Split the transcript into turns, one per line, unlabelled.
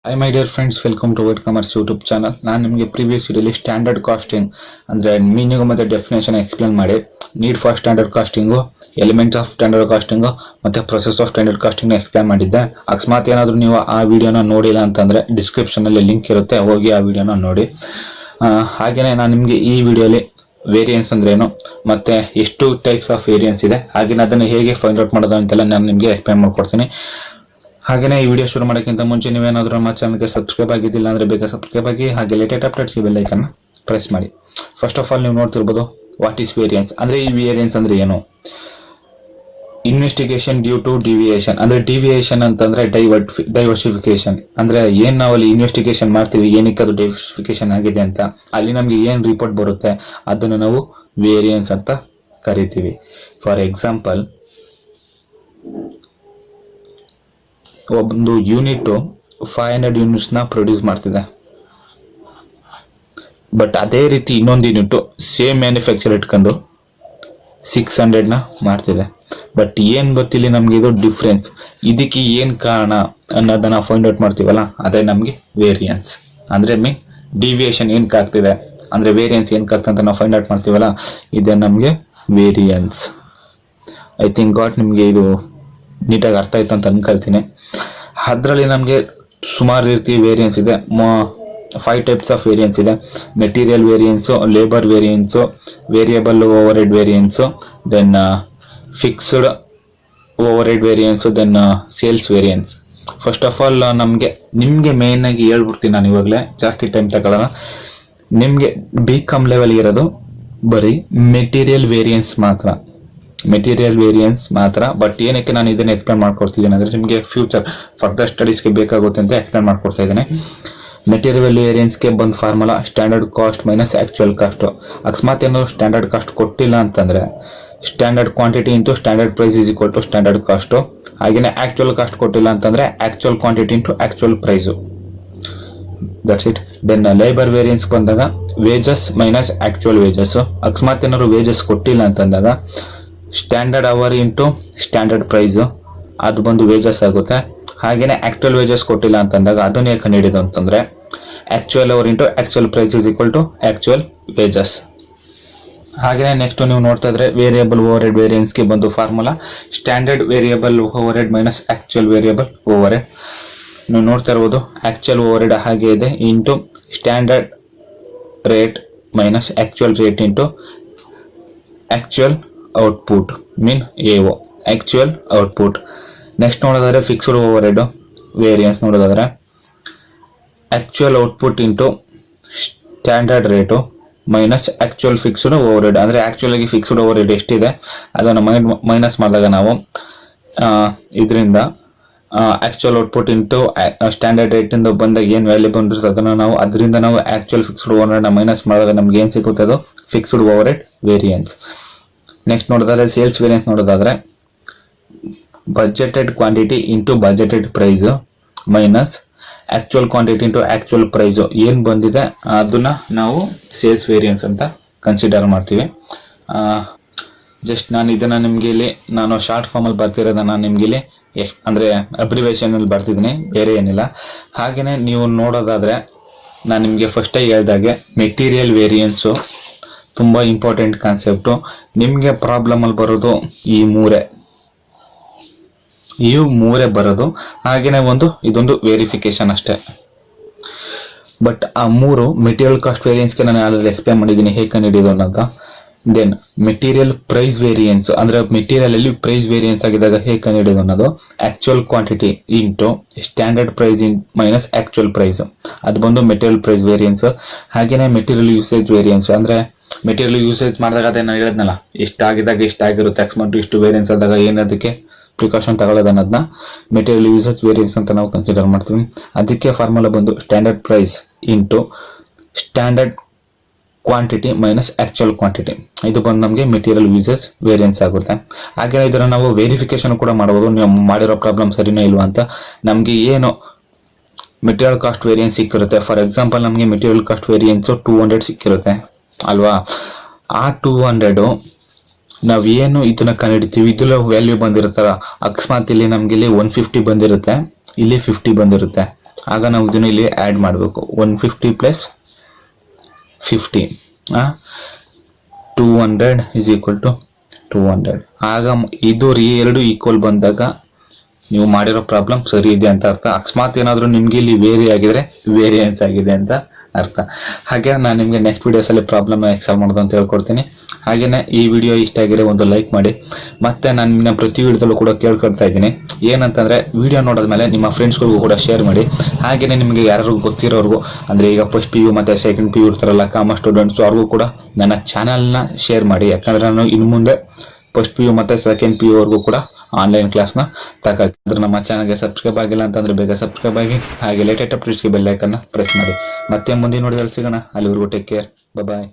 Hi my dear friends, welcome to Word Commerce YouTube channel. ನಾನು ನಿಮಗೆ previous ವಿಡಿಯೋಲಿ standard costing ಅಂದರೆ meaning ಮತ್ತು ಡೆಫಿನೇಷನ್ ಎಕ್ಸ್ಪ್ಲೇನ್ ಮಾಡಿ need for standard costing, elements of standard costing ಮತ್ತು process of standard costing explain ಮಾಡಿದ್ದೆ. ಅಕಸ್ಮಾತ್ ಏನಾದರೂ ನೀವು ಆ ವಿಡಿಯೋನ ನೋಡಿಲ್ಲ ಅಂತಂದರೆ ಡಿಸ್ಕ್ರಿಪ್ಷನಲ್ಲಿ ಲಿಂಕ್ ಇರುತ್ತೆ, ಹೋಗಿ ಆ ವಿಡಿಯೋನ ನೋಡಿ. ಹಾಗೆಯೇ ನಾನು ನಿಮಗೆ ಈ ವಿಡಿಯೋಲಿ ವೇರಿಯನ್ಸ್ ಅಂದ್ರೇನು ಮತ್ತು ಎಷ್ಟು ಟೈಪ್ಸ್ ಆಫ್ ವೇರಿಯನ್ಸ್ ಇದೆ, ಹಾಗೆಯೇ ಅದನ್ನು ಹೇಗೆ ಫೈಂಡ್ ಔಟ್ ಮಾಡೋದು ಅಂತೆಲ್ಲ ನಾನು ನಿಮಗೆ ಎಕ್ಸ್ಪ್ಲೇನ್ ಮಾಡ್ಕೊಡ್ತೀನಿ. ಹಾಗೆಯೇ ಈ ವಿಡಿಯೋ ಶುರು ಮಾಡೋಕ್ಕಿಂತ ಮುಂಚೆ ನೀವೇನಾದರೂ ನಮ್ಮ ಚಾನಲ್ಗೆ ಸಬ್ಸ್ಕ್ರೈಬ್ ಆಗಿದ್ದಿಲ್ಲ ಅಂದರೆ ಬೇಗ ಸಬ್ಸ್ಕ್ರೈಬ್ ಆಗಿ, ಹಾಗೆ ಲೇಟೆಸ್ಟ್ ಅಪ್ಡೇಟ್ಸ್ಗೆ ಬೆಲ್ ಐಕನ್ನ ಪ್ರೆಸ್ ಮಾಡಿ. ಫಸ್ಟ್ ಆಫ್ ಆಲ್ ನೀವು ನೋಡ್ತಿರ್ಬೋದು ವಾಟ್ ಈಸ್ ವೇರಿಯನ್ಸ್ ಅಂದರೆ, ಈ ವೇರಿಯನ್ಸ್ ಅಂದರೆ ಏನು? ಇನ್ವೆಸ್ಟಿಗೇಷನ್ ಡ್ಯೂ ಟು ಡಿವಿಯೇಷನ್ ಅಂದರೆ, ಡಿವಿಯೇಷನ್ ಅಂತಂದರೆ ಡೈವರ್ಸಿಫಿಕೇಶನ್ ಅಂದರೆ ಏನು ನಾವು ಅಲ್ಲಿ ಇನ್ವೆಸ್ಟಿಗೇಷನ್ ಮಾಡ್ತೀವಿ, ಏನಕ್ಕೆ ಅದು ಡೈವರ್ಸಿಫಿಕೇಶನ್ ಆಗಿದೆ ಅಂತ, ಅಲ್ಲಿ ನಮಗೆ ಏನು ರಿಪೋರ್ಟ್ ಬರುತ್ತೆ ಅದನ್ನು ನಾವು ವೇರಿಯನ್ಸ್ ಅಂತ ಕರಿತೀವಿ. ಫಾರ್ ಎಕ್ಸಾಂಪಲ್, ಒಂದು ಯೂನಿಟ್ 500 ಯೂನಿಟ್ಸ್ನ ಪ್ರೊಡ್ಯೂಸ್ ಮಾಡ್ತಿದೆ, ಬಟ್ ಅದೇ ರೀತಿ ಇನ್ನೊಂದು ಯೂನಿಟ್ ಸೇಮ್ ಮ್ಯಾನುಫ್ಯಾಕ್ಚರ್ ಇಟ್ಕೊಂಡು 600ನ ಮಾಡ್ತಿದೆ. ಬಟ್ ಏನು ಗೊತ್ತಿಲ್ಲ ನಮಗೆ ಇದು ಡಿಫ್ರೆನ್ಸ್, ಇದಕ್ಕೆ ಏನು ಕಾರಣ ಅನ್ನೋದನ್ನ ಫೈಂಡ್ ಔಟ್ ಮಾಡ್ತೀವಲ್ಲ, ಅದೇ ನಮಗೆ ವೇರಿಯನ್ಸ್. ಅಂದರೆ ಡಿವಿಯೇಷನ್ ಏನಕ್ಕೆ ಆಗ್ತಿದೆ ಅಂದರೆ, ವೇರಿಯನ್ಸ್ ಏನಕ್ಕೆ ಆಗ್ತದೆ ಅಂತ ನಾವು ಫೈಂಡ್ ಔಟ್ ಮಾಡ್ತೀವಲ್ಲ, ಇದೇ ನಮಗೆ ವೇರಿಯನ್ಸ್. ಐ ಥಿಂಕ್ ನಿಮಗೆ ಇದು ನೀಟಾಗಿ ಅರ್ಥ ಆಯ್ತು ಅಂತ ಅನ್ಕೊಳ್ತೀನಿ. ಅದರಲ್ಲಿ ನಮಗೆ ಸುಮಾರು ರೀತಿ ವೇರಿಯನ್ಸ್ ಇದೆ. 5 ಟೈಪ್ಸ್ ಆಫ್ ವೇರಿಯನ್ಸ್ ಇದೆ. Material variance, labour variance, variable over head variance, then fixed over head variance, then sales variance. First of all ನಿಮಗೆ ಮೇಯ್ನಾಗಿ ಹೇಳ್ಬಿಡ್ತೀನಿ ನಾನು, ಇವಾಗಲೇ ಜಾಸ್ತಿ ಟೈಮ್ ತಗೊಳ್ಳೋಣ. ನಿಮಗೆ BCom ಲೆವೆಲ್ ಇರೋದು ಬರೀ ಮೆಟೀರಿಯಲ್ ವೇರಿಯನ್ಸ್ ಮಾತ್ರ. ಬಟ್ ಏನಕ್ಕೆ ನಾನು ಇದನ್ನು ಎಕ್ಸ್ಪ್ಲೇನ್ ಮಾಡ್ಕೊಡ್ತಿದ್ದೀನಿ ಅಂದರೆ, ನಿಮಗೆ ಫ್ಯೂಚರ್ ಫರ್ದರ್ ಸ್ಟಡೀಸ್ಗೆ ಬೇಕಾಗುತ್ತೆ ಅಂತ ಎಕ್ಸ್ಪ್ಲೇನ್ ಮಾಡ್ಕೊಡ್ತಾ ಇದ್ದೀನಿ. ಮೆಟೀರಿಯಲ್ ವೇರಿಯನ್ಸ್ಗೆ ಬಂದು formula standard cost minus actual cost. ಅಕಸ್ಮಾತ್ ಏನು ಸ್ಟ್ಯಾಂಡರ್ಡ್ ಕಾಸ್ಟ್ ಕೊಟ್ಟಿಲ್ಲ ಅಂತಂದರೆ, standard quantity into standard price is equal to standard cost. ಹಾಗೆಯೇ ಆ್ಯಕ್ಚುಯಲ್ ಕಾಸ್ಟ್ ಕೊಟ್ಟಿಲ್ಲ ಅಂತಂದರೆ actual quantity into actual price. That's it. Then labour variance ಬಂದಾಗ ವೇಜಸ್ ಮೈನಸ್ ಆ್ಯಕ್ಚುಯಲ್ ವೇಜಸ್ಸು. ಅಕಸ್ಮಾತ್ ಏನಾದ್ರು ವೇಜಸ್ ಕೊಟ್ಟಿಲ್ಲ ಅಂತಂದಾಗ standard hour into standard price, ಅದು ಬಂದು ವೇಜಸ್ ಆಗುತ್ತೆ. ಹಾಗೆಯೇ ಆ್ಯಕ್ಚುಯಲ್ ವೇಜಸ್ ಕೊಟ್ಟಿಲ್ಲ ಅಂತಂದಾಗ ಅದನ್ನೇ ಕಂಡುಹಿಡಿದು ಅಂತಂದರೆ actual hour into actual price is equal to actual wages. ಹಾಗೆಯೇ ನೆಕ್ಸ್ಟ್ ನೀವು ನೋಡ್ತಾ ಇದ್ರೆ ವೇರಿಯಬಲ್ ಓವರ್ ಹೆಡ್ ವೇರಿಯನ್ಸ್ಗೆ ಬಂದು formula standard variable over head minus actual variable over head. ನೀವು ನೋಡ್ತಾ ಇರ್ಬೋದು ಆ್ಯಕ್ಚುಯಲ್ ಓವರ್ ಹೆಡ್ ಹಾಗೆ ಇದೆ, into standard rate minus actual rate into actual output mean AO, actual output. Next ನೋಡೋದಾದ್ರೆ ಫಿಕ್ಸ್ಡ್ ಓವರ್ ಹೆಡ್ ವೇರಿಯನ್ಸ್ ನೋಡೋದಾದ್ರೆ actual output into standard rate minus actual fixed over head. ಅಂದರೆ ಆ್ಯಕ್ಚುಲಾಗಿ fixed over head ಎಷ್ಟಿದೆ ಅದನ್ನು minus ಮಾಡಿದಾಗ ನಾವು ಇದರಿಂದ actual output into standard ರೇಟಿಂದ ಬಂದಾಗ ಏನು ವ್ಯಾಲ್ಯೂ ಬಂದಿರುತ್ತೆ ಅದನ್ನು ನಾವು ಅದರಿಂದ ನಾವು ಆ್ಯಕ್ಚುಯಲ್ ಫಿಕ್ಸ್ಡ್ ಓವರ್ ಹೆಡ್ನ ಮೈನಸ್ ಮಾಡಿದಾಗ ನಮ್ಗೆ ಏನು ಸಿಗುತ್ತೆ, ಅದು fixed over head variance. Next ನೋಡೋದಾದ್ರೆ ಸೇಲ್ಸ್ ವೇರಿಯನ್ಸ್ ನೋಡೋದಾದ್ರೆ budgeted quantity into budgeted price minus actual quantity into actual price ಏನು ಬಂದಿದೆ ಅದನ್ನು ನಾವು ಸೇಲ್ಸ್ ವೇರಿಯನ್ಸ್ ಅಂತ ಕನ್ಸಿಡರ್ ಮಾಡ್ತೀವಿ. ಜಸ್ಟ್ ನಾನು ಇದನ್ನು ನಿಮಗೆ ಇಲ್ಲಿ ನಾನು ಶಾರ್ಟ್ ಫಾರ್ಮಲ್ಲಿ ಬರ್ತಿರೋದನ್ನು ನಿಮಗೆ ಇಲ್ಲಿ ಅಂದರೆ ಅಬ್ರಿವೇಷನಲ್ಲಿ ಬರ್ತಿದ್ದೀನಿ, ಬೇರೆ ಏನಿಲ್ಲ. ಹಾಗೆಯೇ ನೀವು ನೋಡೋದಾದರೆ ನಾನು ನಿಮಗೆ ಫಸ್ಟೇ ಹೇಳ್ದಾಗೆ ಮೆಟೀರಿಯಲ್ ವೇರಿಯನ್ಸು ತುಂಬ ಇಂಪಾರ್ಟೆಂಟ್ ಕಾನ್ಸೆಪ್ಟು. ನಿಮಗೆ ಪ್ರಾಬ್ಲಮಲ್ಲಿ ಬರೋದು ಈ ಮೂರೇ ಬರೋದು. ಹಾಗೆಯೇ ಇದೊಂದು ವೇರಿಫಿಕೇಶನ್ ಅಷ್ಟೇ. ಬಟ್ ಆ ಮೂರು ಮೆಟೀರಿಯಲ್ ಕಾಸ್ಟ್ ವೇರಿಯನ್ಸ್ಗೆ ನಾನು ಆಲ್ರೆಡಿ ಎಕ್ಸ್ಪ್ಲೇನ್ ಮಾಡಿದ್ದೀನಿ ಹೇಗೆ ಕಂಡುಹಿಡಿಯೋದು ಅನ್ನೋದು. ದೆನ್ ಮೆಟೀರಿಯಲ್ ಪ್ರೈಸ್ ವೇರಿಯನ್ಸ್ ಅಂದರೆ ಮೆಟೀರಿಯಲಲ್ಲಿ ಪ್ರೈಸ್ ವೇರಿಯನ್ಸ್ ಆಗಿದ್ದಾಗ ಹೇಗೆ ಕಂಡುಹಿಡಿಯೋದು ಅನ್ನೋದು actual quantity into standard price minus actual price, ಅದು ಬಂದು ಮೆಟೀರಿಯಲ್ ಪ್ರೈಸ್ ವೇರಿಯನ್ಸು. ಹಾಗೆಯೇ ಮೆಟೀರಿಯಲ್ ಯೂಸೇಜ್ ವೇರಿಯನ್ಸ್ ಅಂದರೆ ಮೆಟೀರಿಯಲ್ ಯೂಸೇಜ್ ಮಾಡಿದಾಗ ಅದೇ ನಾನು ಹೇಳಿದ್ನಲ್ಲ, ಇಷ್ಟಾಗಿದ್ದಾಗ ಇಷ್ಟಾಗಿರುತ್ತೆ, ಅಕಸ್ಮಾತ್ ಇಷ್ಟು ವೇರಿಯನ್ಸ್ ಆದಾಗ ಏನದಕ್ಕೆ ಪ್ರಿಕಾಷನ್ ತಗೊಳ್ಳೋದು ಅನ್ನೋದನ್ನ ಮೆಟೀರಿಯಲ್ ಯೂಸೇಜ್ ವೇರಿಯನ್ಸ್ ಅಂತ ನಾವು ಕನ್ಸಿಡರ್ ಮಾಡ್ತೀವಿ. ಅದಕ್ಕೆ ಫಾರ್ಮುಲಾ ಬಂದು standard price into standard quantity minus actual quantity, ಇದು ಬಂದು ನಮಗೆ ಮೆಟೀರಿಯಲ್ ಯೂಸೇಜ್ ವೇರಿಯನ್ಸ್ ಆಗುತ್ತೆ. ಹಾಗೆ ಇದನ್ನು ನಾವು ವೆರಿಫಿಕೇಶನ್ ಕೂಡ ಮಾಡ್ಬೋದು, ನೀವು ಮಾಡಿರೋ ಪ್ರಾಬ್ಲಮ್ ಸರಿನೋ ಇಲ್ವಾ ಅಂತ. ನಮಗೆ ಏನು ಮೆಟೀರಿಯಲ್ ಕಾಸ್ಟ್ ವೇರಿಯನ್ಸ್ ಸಿಕ್ಕಿರುತ್ತೆ, ಫಾರ್ ಎಕ್ಸಾಂಪಲ್ ನಮಗೆ ಮೆಟೀರಿಯಲ್ ಕಾಸ್ಟ್ ವೇರಿಯನ್ಸು 200 ಸಿಕ್ಕಿರುತ್ತೆ ಅಲ್ವಾ, ಆ 200 ನಾವೇನು ಇದನ್ನ ಕಂಡುಹಿಡಿತೀವಿ, ಇದರ ವ್ಯಾಲ್ಯೂ ಬಂದಿರುತ್ತಲ್ಲ, ಅಕಸ್ಮಾತ್ ಇಲ್ಲಿ ನಮ್ಗೆ ಇಲ್ಲಿ 150 ಬಂದಿರುತ್ತೆ, ಇಲ್ಲಿ 50 ಬಂದಿರುತ್ತೆ ಆಗ ನಾವು ಇದನ್ನು ಇಲ್ಲಿ ಆ್ಯಡ್ ಮಾಡಬೇಕು. 150 ಪ್ಲಸ್ 50 200 ಇಸ್ ಈಕ್ವಲ್ ಟು 200. ಆಗ ಇದು ಎರಡು ಈಕ್ವಲ್ ಬಂದಾಗ ನೀವು ಮಾಡಿರೋ ಪ್ರಾಬ್ಲಮ್ ಸರಿ ಇದೆ ಅಂತ ಅರ್ಥ. ಅಕಸ್ಮಾತ್ ಏನಾದರೂ ನಿಮಗೆ ಇಲ್ಲಿ ವೇರಿ ಆಗಿದ್ರೆ ವೇರಿಯನ್ಸ್ ಆಗಿದೆ ಅಂತ ಅರ್ಥ. ಹಾಗೆ ನಾನು ನಿಮಗೆ ನೆಕ್ಸ್ಟ್ ವೀಡಿಯೋಸಲ್ಲಿ ಪ್ರಾಬ್ಲಮ್ ಎಕ್ಸಾಲ್ವ್ ಮಾಡೋದು ಅಂತ ಹೇಳ್ಕೊಡ್ತೀನಿ. ಹಾಗೆಯೇ ಈ ವಿಡಿಯೋ ಇಷ್ಟ ಆಗಿದ್ರೆ ಒಂದು ಲೈಕ್ ಮಾಡಿ. ಮತ್ತೆ ನಾನು ನಿನ್ನ ಪ್ರತಿ ವಿಡಿಯೋದಲ್ಲೂ ಕೂಡ ಕೇಳ್ಕೊಳ್ತಾ ಇದ್ದೀನಿ ಏನಂತಂದರೆ ವಿಡಿಯೋ ನೋಡಿದ್ಮೇಲೆ ನಿಮ್ಮ ಫ್ರೆಂಡ್ಸ್ಗಳಿಗೂ ಕೂಡ ಶೇರ್ ಮಾಡಿ. ಹಾಗೆಯೇ ನಿಮಗೆ ಯಾರು ಗೊತ್ತಿರೋರ್ಗೂ ಅಂದರೆ ಈಗ ಫಸ್ಟ್ PU ಮತ್ತು ಸೆಕೆಂಡ್ PU ಇರ್ತಾರಲ್ಲ ಕಾಮರ್ಸ್ ಸ್ಟೂಡೆಂಟ್ಸು, ಅವ್ರಿಗೂ ಕೂಡ ನನ್ನ ಚಾನಲ್ನ ಶೇರ್ ಮಾಡಿ. ಯಾಕಂದರೆ ನಾನು ಇನ್ನು ಮುಂದೆ ಫಸ್ಟ್ PU ಮತ್ತು ಸೆಕೆಂಡ್ PU ಅವ್ರಿಗೂ ಕೂಡ ಆನ್ಲೈನ್ ಕ್ಲಾಸ್ನ ತಗೋದ್ರೆ ನಮ್ಮ ಚಾನಲ್ಗೆ ಸಬ್ಸ್ಕ್ರೈಬ್ ಆಗಿಲ್ಲ ಅಂತಂದರೆ ಬೇಗ ಸಬ್ಸ್ಕ್ರೈಬ್ ಆಗಿ. ಹಾಗೆ ಲೇಟೆಸ್ಟ್ ಅಪ್ಡೇಟ್ಸ್ಗೆ ಬೆಲ್ ಐಕನ್ನ ಪ್ರೆಸ್ ಮಾಡಿ. ಮತ್ತೆ ಮುಂದಿನ ನೋಡಿದಲ್ಲಿ ಸಿಗೋಣ. ಅಲ್ಲಿವರೆಗೂ ಟೇಕ್ ಕೇರ್. ಬಾಯ್.